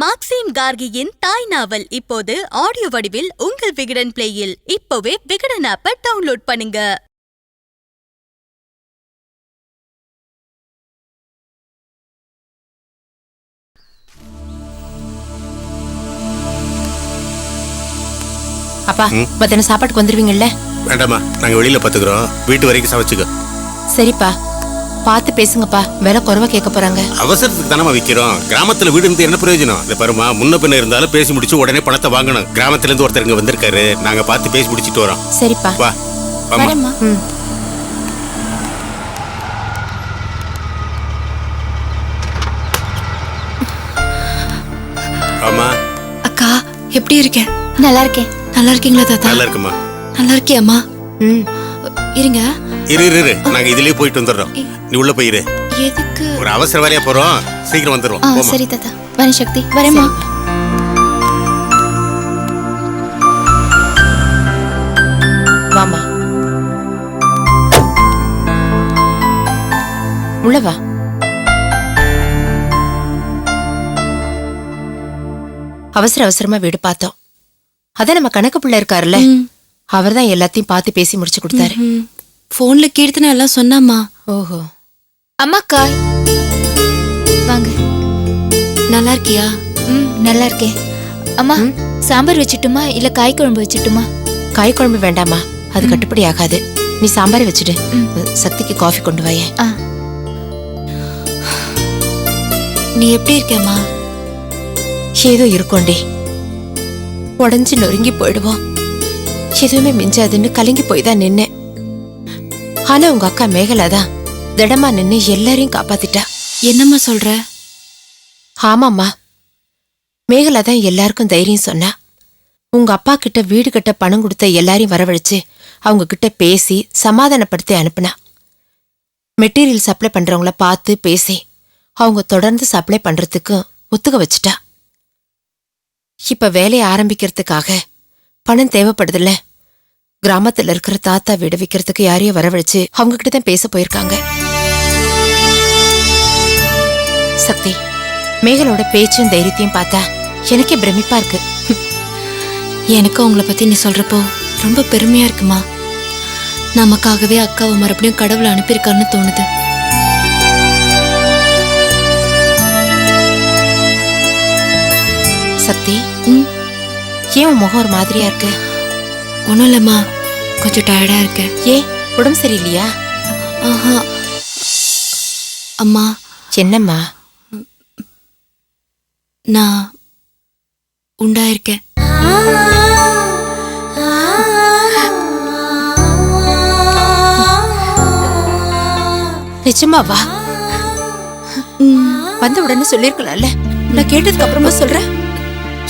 Maxim கார்கியின் தாய் நாவல் இப்போது audio வடிவில் உங்கள் விகடன் பிளேயில். இப்போவே விகடன் ஆப்பை டவுன்லோட் பண்ணுங்க. அப்பா, மத்தியான சாப்பாட்டுக்கு வந்துருவீங்கல்ல? வேண்டாமா, நாங்க வெளியில பாத்துக்கிறோம். வீட்டு வரைக்கும் சமைச்சுக்க. சரிப்பா, பார்த்து பேசுங்கப்பா. விலை குறைவா கேட்க போறாங்க. அவசரத்துக்கு தானமா விக்கிறோம். கிராமத்துல வீடு இருந்து என்ன பிரயோஜனம்? இந்த பருமா முன்ன பின்ன இருந்தாலும் பேசி முடிச்சு உடனே பணத்தை வாங்கணும். கிராமத்துல இருந்து ஒருத்தர் இங்க வந்திருக்காரு. நாங்க பார்த்து பேசி முடிச்சிட்டு வரோம். சரிப்பா, வா. வரேம்மா. ஆமா அக்கா, எப்படி இருக்கேன்? நல்லா இருக்கேன். நல்லா இருக்கீங்களா தாத்தா? நல்லா இருக்குமா. நல்லா இருக்கியாம்மா? இருங்க. இரு நாங்க இதுலயே போயிட்டு வந்துடுறோம். நீ உள்ள போயிரு. எதுக்கு? ஒரு அவசர வேலையா போறோம். சீக்கிரம் வந்துடுவோம். சரி தாத்தா. வரேன் சக்தி. வரேம்மா. வாமா, உள்ள வா. அவசரமா வீடு பார்த்தோம். அதான் நம்ம கணக்கு பிள்ளை இருக்காருல்ல, அவர் தான் எல்லாத்தையும் பார்த்து பேசி முடிச்சு கொடுத்தாரு. போன்ல கீர்த்தனா எல்லாம் சொன்னாமா. ஓஹோ. அம்மாக்கா, வாங்க. நல்லா இருக்கியா? நல்லா இருக்கேன். அம்மா, சாம்பார் வச்சுட்டுமா இல்ல காய் குழம்பு வச்சுட்டுமா? காய் குழம்பு வேண்டாமா, அது கட்டுப்படி ஆகாது. நீ சாம்பார் வச்சுடு. சக்திக்கு காஃபி கொண்டு வாயே. நீ எப்படி இருக்கேம்மா? ஏதோ இருக்கோண்டி. உடஞ்சு நொறுங்கி போயிடுவோம். எதுவுமே மிஞ்சாதுன்னு கலங்கி போய் தான் நின்னேன். ஆனா உங்க அக்கா மேகலாதான் திடமா நின்னு எல்லாரையும் காப்பாத்திட்டா. என்னம்மா சொல்ற? ஆமாம்மா, மேகலாதான் எல்லாருக்கும் தைரியம் சொன்னா. உங்க அப்பா கிட்ட வீடு கட்ட பணம் கொடுத்த எல்லாரையும் வரவழைச்சு அவங்க கிட்ட பேசி சமாதானப்படுத்தி அனுப்புனா. மெட்டீரியல் சப்ளை பண்றவங்கள பார்த்து பேசி அவங்க தொடர்ந்து சப்ளை பண்றதுக்கு ஒத்துக்க வச்சுட்டா. இப்ப வேலையை ஆரம்பிக்கிறதுக்காக பணம் தேவைப்படுதுல்ல, கிராமத்துல இருக்கிற தாத்தா வீடு விற்கிறதுக்கு யாரையும் வரவழைச்சு அவங்க கிட்ட தான் பேச போயிருக்காங்க. சக்தி, மேகலோட பேச்சும் தைரியத்தையும் பார்த்தா எனக்கே பிரமிப்பா இருக்கு. எனக்கு உங்களை பத்தி நீ சொல்றப்போ ரொம்ப பெருமையா இருக்குமா. நமக்காகவே அக்காவை மறுபடியும் கடவுளை அனுப்பியிருக்காருன்னு தோணுது. சக்தி, ஏன் உன் முகம் ஒரு மாதிரியா இருக்கு? ஒன்றும் இல்லைம்மா, கொஞ்சம் டயர்டா இருக்கேன். ஏன், உடம்பு சரியில்லையா? ஆஹா. அம்மா. என்னம்மா? நான் உண்டாயிருக்கேன். நிஜமாவா? வந்த உடனே சொல்லிருக்கலாம்ல. நான் கேட்டதுக்கு அப்புறமா சொல்றேன்.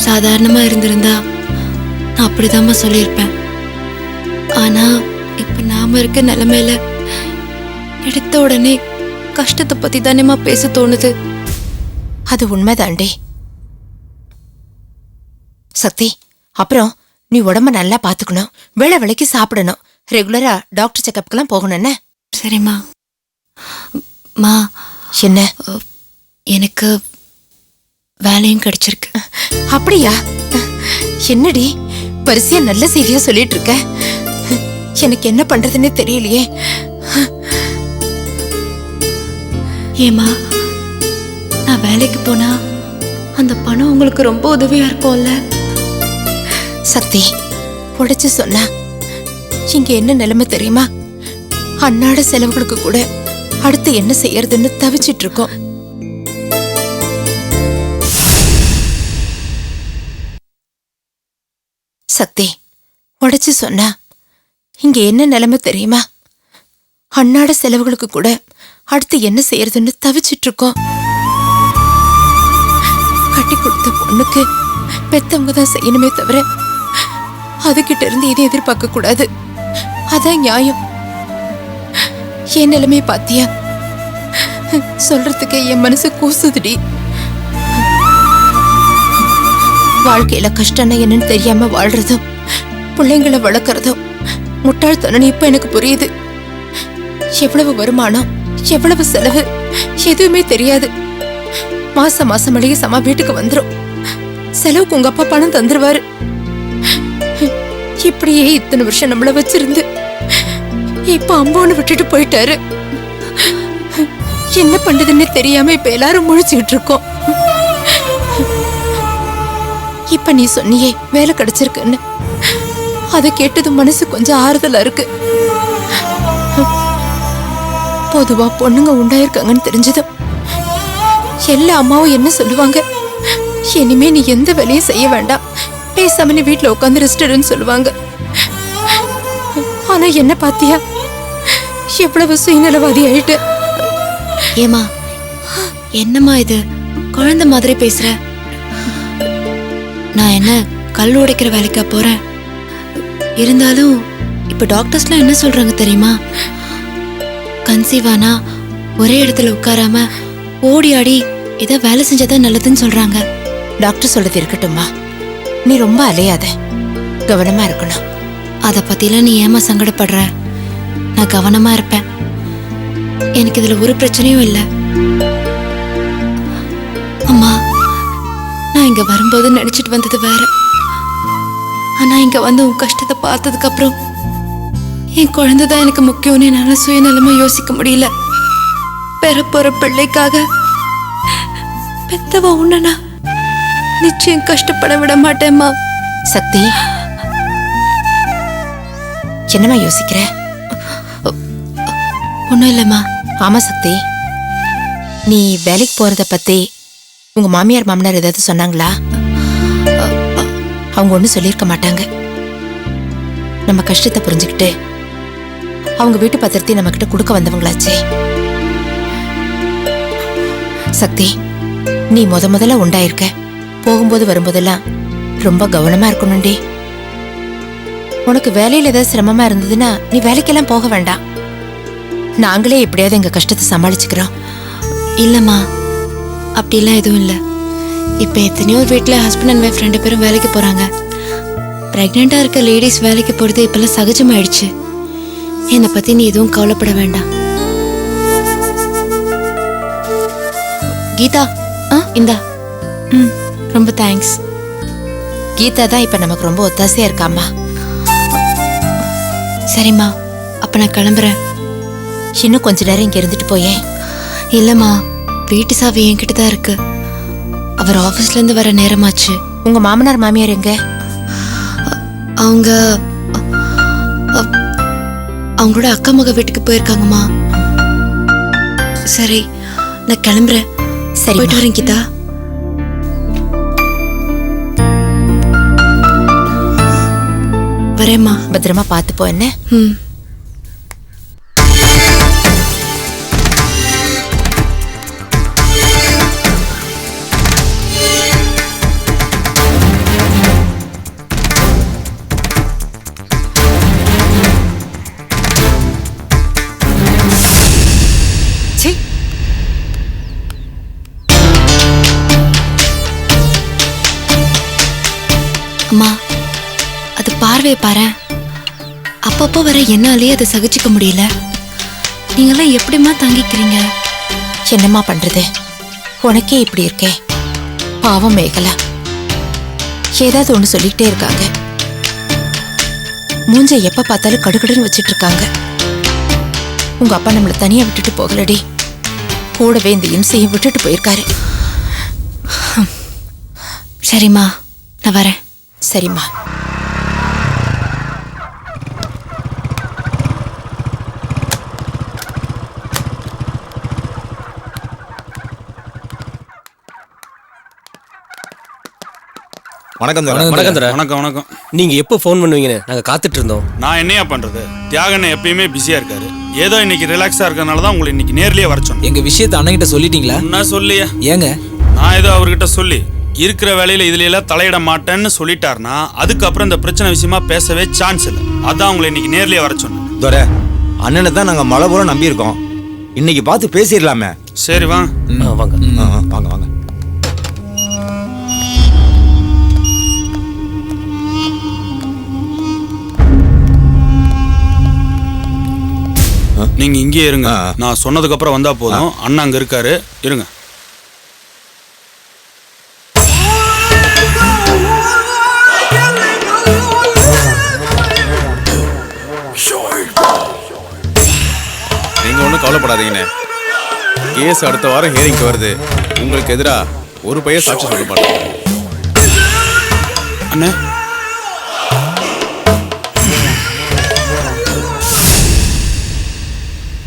சாதாரணமா இருந்திருந்தா நான் அப்படிதாம்மா சொல்லியிருப்பேன். ஆனா இப்ப நாம இருக்க நிலைமையில எடுத்த உடனே கஷ்டத்தை பத்தி தானேமா பேச தோணுது. அது உண்மைதாண்டி. சக்தி, அப்புறம் நீ உடம்ப நல்லா பாத்துக்கணும். வேளை வேளைக்கு சாப்பிடணும். ரெகுலரா டாக்டர் செக்கப்க்கெல்லாம் போகணும். என்ன? சரிம்மா. மா, என்ன? எனக்கு வேலையும் கிடைச்சிருக்கு. அப்படியா? என்னடி வரிசையா நல்ல செய்தியா சொல்லிட்டு இருக்க? எனக்கு என்ன பண்றதுன்னே தெரியலையே. ஏமா, நான் வேலைக்கு போனா அந்த பணம் உங்களுக்கு ரொம்ப உதவியா இருக்கும்ல? சக்தி, உடைச்சு சொன்னா இங்க என்ன நிலைமை தெரியுமா? அன்னாட செலவுகளுக்கு கூட அடுத்து என்ன செய்யறதுன்னு தவிச்சிட்டு இருக்கோம். சக்தி, உடைச்சு சொன்னா இங்க என்ன நிலைமை தெரியுமா? அன்னாட செலவுகளுக்கு கூட அடுத்து என்ன செய்யறதுன்னு தவிச்சிட்டு இருக்கோம். கட்டி கொடுத்த பொண்ணுக்கு பெத்தவங்க தான் செய்யணுமே தவிர அதுகிட்ட இருந்து இதை எதிர்பார்க்க கூடாது. அதான் நியாயம். என் நிலைமையை பாத்தியா? சொல்றதுக்கே என் மனசு கூசுதுடி. வாழ்க்கையில கஷ்டம்னா என்னன்னு தெரியாம வாழ்றதும் பிள்ளைங்களை வளர்க்கறதும் முட்டாள்தனம் இப்ப எனக்கு புரியுது. எவ்வளவு வருமானம், எவ்வளவு செலவு, எதுவுமே தெரியாது. மாசம் மாசம் மளிகை சாமான் வீட்டுக்கு வந்துரும். செலவுக்கு உங்க அப்பா பணம் தந்துருவாரு. இப்படியே இத்தனை வருஷம் நம்மள வச்சிருந்து இப்ப அம்போன்னு விட்டுட்டு போயிட்டாரு. என்ன பண்றதுன்னு தெரியாம இப்ப எல்லாரும் முழிச்சுக்கிட்டு இருக்கோம். இப்ப நீ சொன்னியே வேலை கிடைச்சிருக்குன்னு, அதை கேட்டது மனசு கொஞ்சம் ஆறுதலா இருக்கு. பொதுவா பொண்ணுங்க உண்டாயிருக்காங்கன்னு தெரிஞ்சதும் எல்லா அம்மாவும் என்ன சொல்லுவாங்க, இனிமே நீ எந்த வேலையும் செய்ய வேண்டாம், பேசாம நீ வீட்டுல உட்காந்து ரெஸ்ட் சொல்லுவாங்க. ஆனா என்ன பாத்தியா, எவ்வளவு சுயநலவாதி ஆயிட்டு. ஏமா என்னம்மா இது, குழந்தை மாதிரி பேசுற? நான் என்ன கல் உடைக்கிற வேலைக்கா போறேன்? இருந்தாலும் இப்ப டாக்டர்ஸ்லாம் என்ன சொல்றாங்க தெரியுமா? கன்சீவ் ஆனா ஒரே இடத்துல உட்காராம ஓடி ஆடி ஏதோ வேலை செஞ்சாதான் நல்லதுன்னு சொல்றாங்க. டாக்டர் சொல்றது இருக்கட்டும்மா, நீ ரொம்ப அலையாத, கவனமா இருக்கணும். அத பத்திலாம் நீ ஏமா சங்கடப்படுற? நான் கவனமா இருப்பேன். எனக்கு இதுல ஒரு பிரச்சனையும் இல்லை. அம்மா, நான் இங்க வரும்போது நினைச்சிட்டு வந்தது வேற. ஆனா இங்க வந்து உன் கஷ்டத்தை பார்த்ததுக்கு அப்புறம் என் குழந்தைதான் எனக்கு முக்கியம்னு என்னால சுயநலமா யோசிக்க முடியல. பெறப்போற பிள்ளைக்காக பெத்தவ உன்னனா நிச்சயம் கஷ்டப்பட விட மாட்டேம்மா. சக்தி, என்னம்மா யோசிக்கிற? ஒண்ணும் இல்லம்மா. ஆமா சக்தி, நீ வேலைக்கு போறத பத்தி உங்க மாமியார் மாமனார் ஏதாவது சொன்னாங்களா? அவங்க ஒண்ணும் சொல்லியிருக்க மாட்டாங்க. நம்ம கஷ்டத்தை புரிஞ்சுக்கிட்டு அவங்க வீட்டு பத்திரத்தை நம்ம கிட்ட கொடுக்க வந்தவங்களாச்சே. சக்தி, நீ முதல்ல உண்டாயிருக்க, போகும்போது வரும்போதெல்லாம் ரொம்ப கவனமா இருக்கணும்டி. உனக்கு வேலையில ஏதாவது சிரமமா இருந்ததுன்னா நீ வேலைக்கெல்லாம் போக வேண்டாம், நாங்களே எப்படியாவது எங்க கஷ்டத்தை சமாளிச்சுக்கிறோம். இல்லம்மா, அப்படிலாம் எதுவும் இல்லை. இப்போ எத்தனையோ வீட்டில் ஹஸ்பண்ட் அண்ட் ஒய்ஃப் 2 பேரும் வேலைக்கு போறாங்க. பிரெக்னெண்டா இருக்க லேடிஸ் வேலைக்கு போறது இப்பெல்லாம் சகஜமாயிடுச்சு. என்னை பத்தி நீ எதுவும் கவலைப்பட வேண்டாம். கீதா, இந்தா. ரொம்ப தேங்க்ஸ். கீதா தான் இப்ப நமக்கு ரொம்ப ஒத்தாசையா இருக்காமா. சரிம்மா, அப்ப நான் கிளம்புறேன். இன்னும் கொஞ்ச நேரம் இங்க இருந்துட்டு போயேன். இல்லம்மா, வீட்டு சாவி என்கிட்ட தான் இருக்கு. அவர் ஆபீஸ்ல இருந்து வர நேரமாச்சு. உங்க மாமனார் மாமியார் எங்க? அவங்க அவங்களோட அக்கா மக வீட்டுக்கு போயிருக்காங்கம்மா. சரி, நான் கிளம்புறேன். சரி, போயிட்டு வரேன் கீதா. வரேம்மா. பத்திரமா பார்த்து போ. என்ன? அம்மா, அது பார்வையை பாரு. அப்பப்போ வர என்னாலேயே அதை சகிச்சுக்க முடியல. நீங்களாம் எப்படிம்மா தாங்கிக்கிறீங்க? என்னம்மா பண்றது, உனக்கே இப்படி இருக்கே. பாவம் மேகலா, ஏதாவது ஒண்ணு சொல்லிக்கிட்டே இருக்காங்க. மூஞ்ச எப்ப பார்த்தாலும் கடுகடுன்னு வச்சிட்டு இருக்காங்க. உங்க அப்பா நம்மளை தனியா விட்டுட்டு போகலடி, கூடவே இந்த இம்சையும் விட்டுட்டு போயிருக்காரு. சரிம்மா, நான் வரேன். சரிம்மா. வணக்கம் தர. வணக்கம் தர. வணக்கம் வணக்கம். நீங்க எப்போ ஃபோன் பண்ணுவீங்கன்னு நாங்க காத்துட்டு இருந்தோம். நான் என்னையா பண்றது, தியாகண்ண எப்பயுமே பிஸியா இருக்காரு. ஏதோ இன்னைக்கு ரிலாக்ஸா இருக்கறனால தான் உங்களை இன்னைக்கு நேர்லயே வர சொன்னேன். எங்க விஷயத்தை அண்ணன்கிட்ட சொல்லிட்டீங்களா? நான் சொல்லியா? ஏங்க, நான் ஏதோ அவர்கிட்ட சொல்லி இருக்கிற வேலையில இதுல எல்லாம் தலையிட மாட்டேன்னு சொல்லிட்டாருன்னா அதுக்கப்புறம் இந்த பிரச்சனை விஷயமா பேசவே சான்ஸ் இல்லை. அதான் உங்களை இன்னைக்கு நேர்லயே வர சொன்னேன். தோர, அண்ணனை தான் நாங்க மழை போல நம்பி இருக்கோம். இன்னைக்கு பார்த்து பேசிடலாமே. சரி வா. வாங்க. வாங்க வாங்க. நீங்க இங்கே இருங்க, நான் சொன்னதுக்கு அப்புறம் வந்தா போதும். அண்ணா அங்க இருக்காரு, இருங்க. அவசரப்படாதீங்கண்ணே. கேஸ் அடுத்த வாரம் ஹியரிங்க்கு வருது. உங்களுக்கு எதிரா ஒரு பையன் சாட்சி சொல்ல மாட்டாங்க. அண்ணே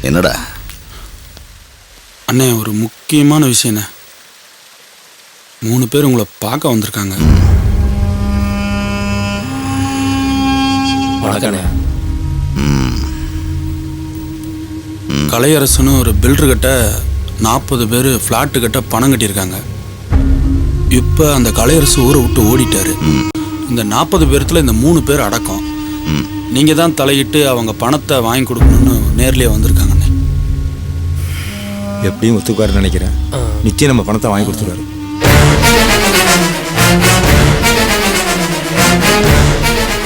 என்னடா? அண்ணே ஒரு முக்கியமான விஷயண்ணே. 3 பேர் உங்களை பார்க்க வந்திருக்காங்க. வணக்கண்ணே. கலையரசுன்னு ஒரு பில்டர் கிட்ட 40 பேர் ஃப்ளாட்டு கிட்ட பணம் கட்டியிருக்காங்க. இப்போ அந்த கலையரசு ஊரை விட்டு ஓடிட்டாரு. இந்த 40 பேர்த்துல இந்த 3 பேர் அடக்கம். நீங்க தான் தலையிட்டு அவங்க பணத்தை வாங்கி கொடுக்கணும்னு நேர்லயே வந்திருக்காங்கண்ணே. எப்படியும் ஒத்துக்குவாருன்னு நினைக்கிறேன். நிச்சயம் நம்ம பணத்தை வாங்கி கொடுத்துருவாரு.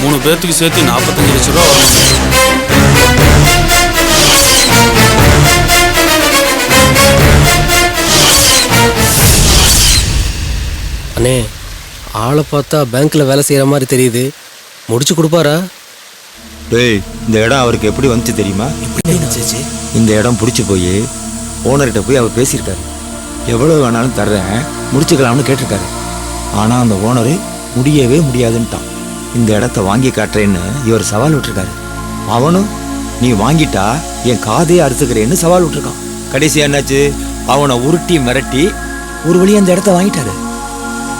மூணு பேர்த்துக்கு சேர்த்து 45 லட்சம் ரூபா அண்ணே, ஆளை பார்த்தா பேங்க்ல வேலை செய்யற மாதிரி தெரியுது. முடிச்சு கொடுப்பாரா? டேய், இந்த இடம் அவருக்கு எப்படி வந்துச்சு தெரியுமா? இந்த இடம் பிடிச்சி போய் ஓனர்கிட்ட போய் அவர் பேசியிருக்காரு. எவ்வளோ வேணாலும் தர்றேன், முடிச்சுக்கலாம்னு கேட்டிருக்காரு. ஆனால் அந்த ஓனரு முடியவே முடியாதுன்ட்டான். இந்த இடத்த வாங்கி காட்டுறேன்னு இவர் சவால் விட்டுருக்காரு. அவனும் நீ வாங்கிட்டா என் காதையே அறுத்துக்கிறேன்னு சவால் விட்டுருக்கான். கடைசியா என்னாச்சு? அவனை உருட்டி மிரட்டி ஒரு வழி அந்த இடத்த வாங்கிட்டாரு.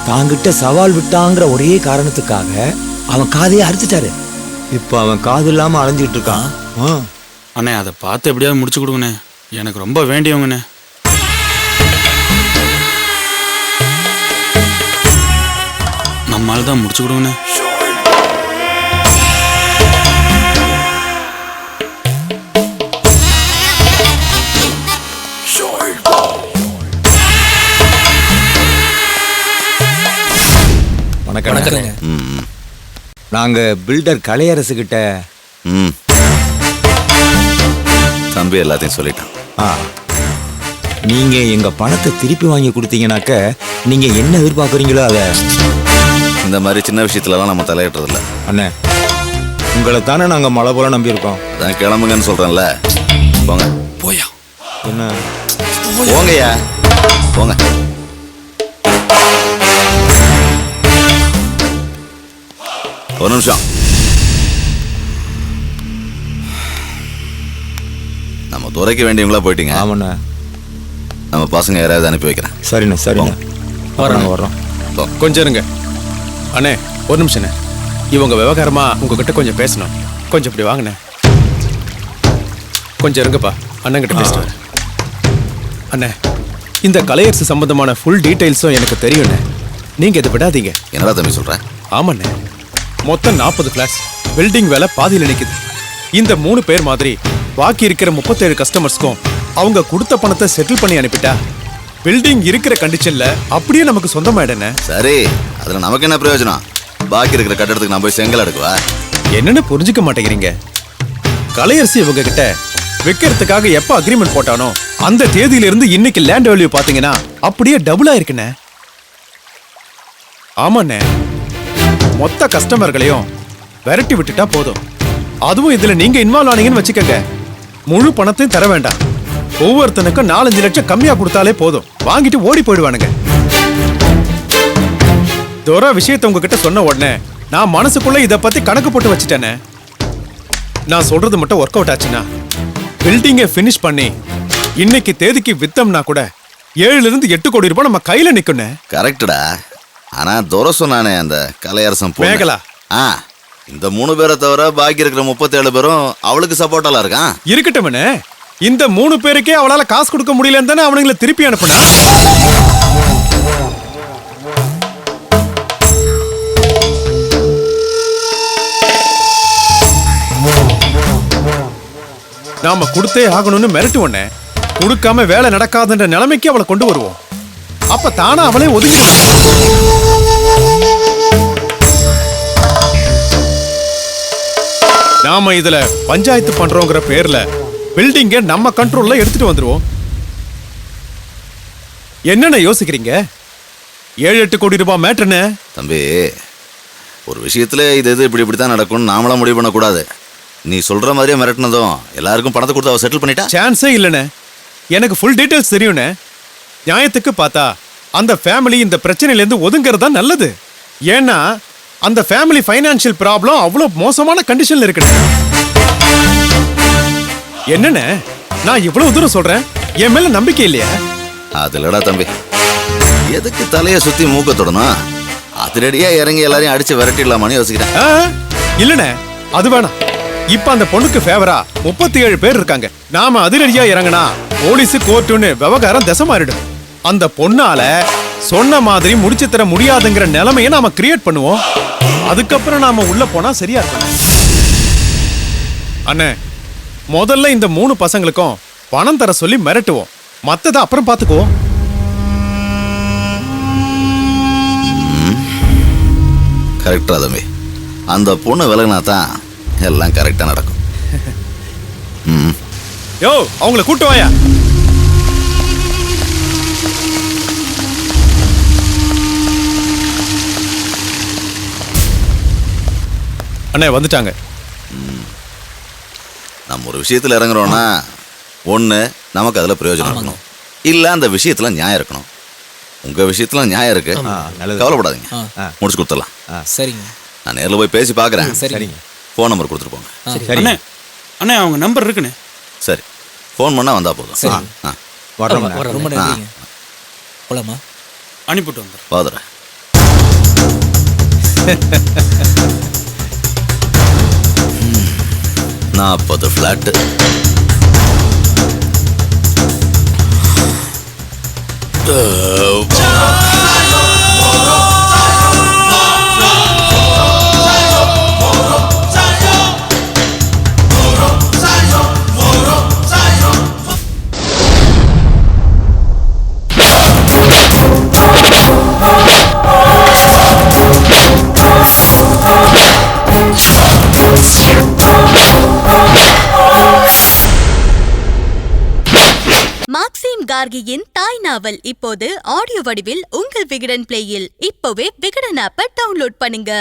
தாங்கிட்ட சவால் விட்டாங்கிற ஒரே காரணத்துக்காக அவன் காதையே அறுத்துட்டாரு. இப்போ அவன் காது இல்லாம அலைஞ்சிட்டு இருக்கான். அண்ணே, அதை பார்த்து எப்படியாவது முடிச்சு கொடுங்கண்ணே. எனக்கு ரொம்ப வேண்டியவங்கண்ணே. நம்மால் தான் முடிச்சு கொடுங்கண்ணே. வணக்கம். நாங்க பில்டர் கலையரசு கிட்ட தம்பி எல்லாத்தையும் சொல்லிட்டான். நீங்க எங்க பணத்தை திருப்பி வாங்கி கொடுத்தீங்கன்னாக்க நீங்க என்ன எதிர்பார்க்குறீங்களோ அதை. இந்த மாதிரி சின்ன விஷயத்துலலாம் நம்ம தலையிடுறது இல்லை அண்ணே. உங்களை தானே நாங்க மழை போல நம்பியிருக்கோம். அதான் கிளம்புங்கன்னு சொல்றேன்ல. போங்க. போயா என்ன? போங்கய்யா, போங்க. ஒரு நிமிஷம். நம்ம துறைக்க வேண்டியவங்களா போயிட்டீங்க. ஆமாண்ணா. நம்ம பசங்க யாராவது அனுப்பி வைக்கிறேன். சரிண்ணே, சரிண்ணே. வர்றோம். கொஞ்சம் இருங்க அண்ணே, ஒரு நிமிஷண்ணே. இவங்க விவகாரமா உங்ககிட்ட கொஞ்சம் பேசணும். கொஞ்சம் இப்படி வாங்கண்ணே. கொஞ்சம் இருங்கப்பா, அண்ணங்கிட்ட பேசிட்டு வரேன். அண்ணே, இந்த கலையரசு சம்பந்தமான ஃபுல் டீடைல்ஸும் எனக்கு தெரியும்ண்ணே. நீங்க இதை விடாதீங்க. என்னடா தம்பி சொல்ற? ஆமாண்ணே, மொத்தம் 40 ஃபிளாட்ஸ், பில்டிங் வேலை பாதியில் நிக்குது. இந்த 3 பேர் மாதிரி பாக்கி இருக்கிற 37 கஸ்டமர்ஸ்க்கும் அவங்க கொடுத்த பணத்தை செட்டில் பண்ணி அனுப்பிட்டா பில்டிங் இருக்கிற கண்டிஷன்ல அப்படியே நமக்கு சொந்தமாயிடனே. சரி, அதுல நமக்கு என்ன பிரயோஜனம்? பாக்கி இருக்கிற கட்டடத்துக்கு நான் போய் செங்கல் எடுக்குவா? என்னன்னு புரிஞ்சுக்க மாட்டேங்கிறீங்க. கலையரசி இவங்க கிட்ட விற்கிறதுக்காக எப்ப அக்ரிமெண்ட் போட்டானோ அந்த தேதியில இருந்து இன்னைக்கு லேண்ட் வேல்யூ பாத்தீங்கன்னா அப்படியே டபுள் ஆயிருக்குண்ணே. ஆமாண்ணே, மொத்த கஸ்டமர்களையும் விரட்டி விட்டுட்டா போதும். அதுவும் இதுல நீங்க இன்வால்வ் ஆனீங்கன்னு வச்சுக்கங்க, முழு பணத்தையும் தர வேண்டாம். ஒவ்வொருத்தனுக்கும் 4-5 லட்சம் கம்மியா கொடுத்தாலே போதும், வாங்கிட்டு ஓடி போயிடுவானுங்க. தோரா விஷயத்தை உங்ககிட்ட சொன்ன உடனே நான் மனசுக்குள்ள இத பத்தி கணக்கு போட்டு வச்சுட்டேனே. நான் சொல்றது மட்டும் ஒர்க் அவுட் ஆச்சுன்னா பில்டிங்கை ஃபினிஷ் பண்ணி இன்னைக்கு தேதிக்கு வித்தம்னா கூட 7-8 கோடி ரூபாய் நம்ம கையில நிக்குண்ணே. கரெக்டா? ஆனா துரை சொன்னானே அந்த கலையரசன் மேகலா, இந்த 3 பேரை தவிர பாக்கி இருக்கிற 37 பேரும் அவளுக்கு சப்போர்ட்டால இருக்கான். இருக்கட்டும்னே, இந்த 3 பேருக்கே அவளால காசு கொடுக்க முடியலன்னு தானே அவனுங்களை திருப்பி அனுப்புனா. நாம கொடுத்தே ஆகணும்னு மிரட்டுவோன்னே, கொடுக்காம வேலை நடக்காதுன்ற நிலைமைக்கு அவளை கொண்டு வருவோம். அப்ப தானா அவளே ஒதுங்கிடுவா. நாம இதுல பஞ்சாயத்து பண்றோங்கிற பேர்ல பில்டிங்க நம்ம கண்ட்ரோல்ல எடுத்துட்டு வந்துருவோம். என்னென்ன யோசிக்கிறீங்க? 7-8 கோடி ரூபாய் மேட்டர்னு. தம்பி, ஒரு விஷயத்துல இது இப்படித்தான் நடக்கும்னு நாமளாம் முடிவு பண்ணக்கூடாது. நீ சொல்ற மாதிரியே மிரட்டினதும் எல்லாருக்கும் பணத்தை கொடுத்து அவ செட்டில் பண்ணிட்டா. சான்ஸே இல்லைண்ணே. எனக்கு ஃபுல் டீடைல்ஸ் தெரியும்னே. நியாயத்துக்கு பார்த்தா அந்த ஃபேமிலி இந்த பிரச்சனையில இருந்து ஒதுங்கிறது தான் நல்லது. ஏன்னா அந்த ஃபேமிலி ஃபைனான்சியல் ப்ராப்ளம் அவ்வளோ மோசமான கண்டிஷன்ல இருக்கு. என்னண்ணே நான் இவ்வளவு தூரம் சொல்றேன், என் மேல நம்பிக்கை இல்லையா? அதுலடா தம்பி, எதுக்கு தலைய சுத்தி மூக்க தொடணும்? அதிரடியா இறங்கி எல்லாரையும் அடிச்சு விரட்டிடலாமான்னு யோசிக்கிறேன். இல்லண்ணே அது வேணாம். இப்ப அந்த பொண்ணுக்கு ஃபேவரா 37 பேர் இருக்காங்க. நாம அதிரடியா இறங்கினா போலீஸ் கோர்ட்டுன்னு விவகாரம் திசை மாறிடும். அந்த பொண்ணால சொன்ன மாதிரி முடிச்சு தர முடியாதுங்கிற நிலைமையை நாம கிரியேட் பண்ணுவோம். அதுக்கப்புறம் நாம உள்ள போனா சரியா இருக்கும். அண்ணே முதல்ல இந்த 3 பசங்களுக்கும் பணம் தர சொல்லி மிரட்டுவோம். மத்தத அப்புறம் பாத்துக்குவோம். கரெக்டா தம்பி, அந்த பொண்ணு விலகினா தான் எல்லாம் கரெக்டா நடக்கும். யோ அவங்கள கூட்டு வாயா. அண்ணே வந்துட்டாங்க. நம்ம ஒரு விஷயத்துல இறங்குறோம்னா ஒண்ணு நமக்கு அதுல பிரயோஜனம் இருக்கணும், இல்ல அந்த விஷயத்துல நியாயம் இருக்கணும். உங்க விஷயத்துல நியாயம் இருக்கு, கவலைப்படாதீங்க, முடிச்சு கொடுத்துடலாம். சரிங்க, நான் நேர்ல போய் பேசி பாக்குறேன். சரிங்க, ஃபோன் நம்பர் கொடுத்துட்டு போங்க. அண்ணே அண்ணே அவங்க நம்பர் இருக்குண்ணே. சரி, ஃபோன் பண்ணா வந்தா போதும். ரொம்ப நன்றிங்க. போலாமா? அனுப்பிட்டு வந்துடுறேன். பாதுறேன். நான் 40 ஃபிளாட்டு. மாக்சிம் கார்கியின் தாய் நாவல் இப்போது ஆடியோ வடிவில் உங்கள் விகடன் பிளேயில். இப்போவே விகடன் ஆப்பை டவுன்லோட் பண்ணுங்க.